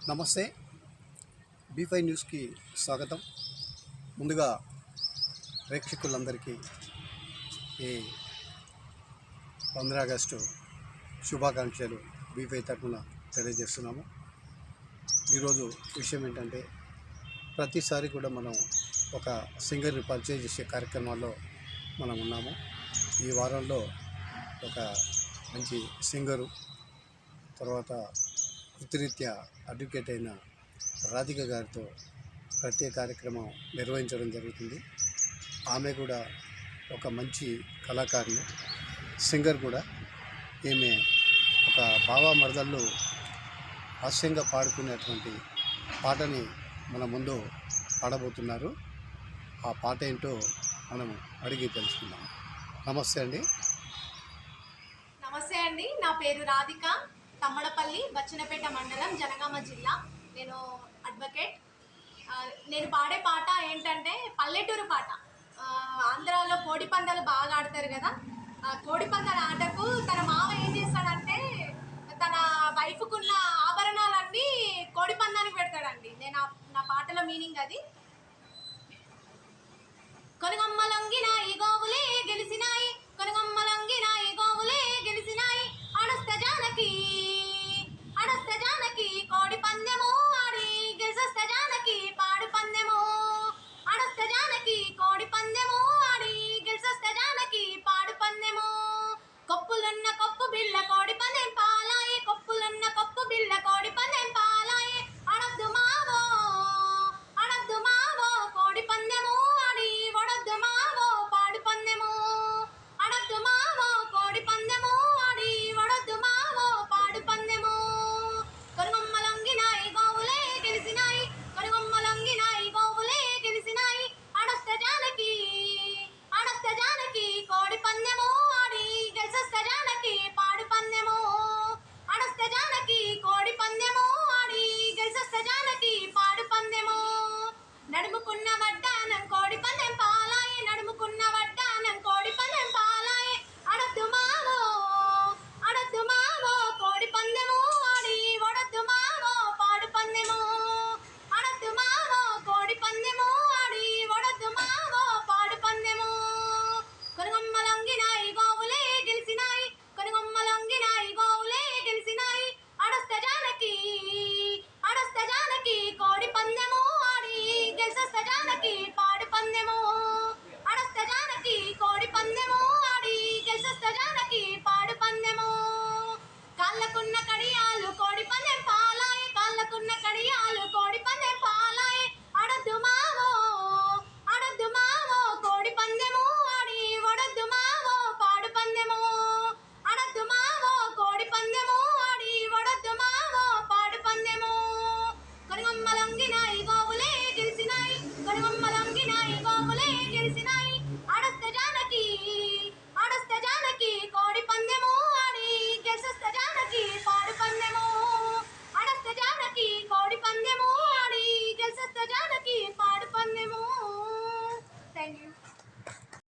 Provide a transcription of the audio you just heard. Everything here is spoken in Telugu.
నమస్తే. బీ5 న్యూస్కి స్వాగతం. ముందుగా ప్రేక్షకులందరికీ ఈ 15 ఆగస్టు శుభాకాంక్షలు బీ5 తరఫున తెలియజేస్తున్నాము. ఈరోజు విషయం ఏంటంటే, ప్రతిసారి కూడా మనం ఒక సింగర్ని పరిచయం చేసే కార్యక్రమాల్లో మనం ఉన్నాము. ఈ వారంలో ఒక మంచి సింగరు, తర్వాత వృత్తిరీత్యా అడ్వకేట్ అయిన రాధిక గారితో ప్రత్యేక కార్యక్రమం నిర్వహించడం జరుగుతుంది. ఆమె కూడా ఒక మంచి కళాకారిణి, సింగర్ కూడా. ఈమె ఒక బావా మరదళ్ళు హాస్యంగా పాడుకునేటువంటి పాటని మన ముందు పాడబోతున్నారు. ఆ పాట ఏంటో మనం అడిగి తెలుసుకుందాం. నమస్తే అండి. నమస్తే అండి, నా పేరు రాధిక. తమ్మడపల్లి, బచ్చనపేట మండలం, జనగామ జిల్లా. నేను అడ్వకేట్. నేను పాడే పాట ఏంటంటే పల్లెటూరు పాట. ఆంధ్రాలో కోడి పందాలు బాగా ఆడతారు కదా. కోడి పందాల ఆటకు తన మామ ఏం చేస్తాడంటే తన వైఫ్కున్న ఆభరణాలన్నీ కోడి పందానికి పెడతాడండి. నా పాటలో మీనింగ్ అది. కొనుగమ్మ లొంగినాయి గోవులే గెలిసినాయి, కొనుగమ్మ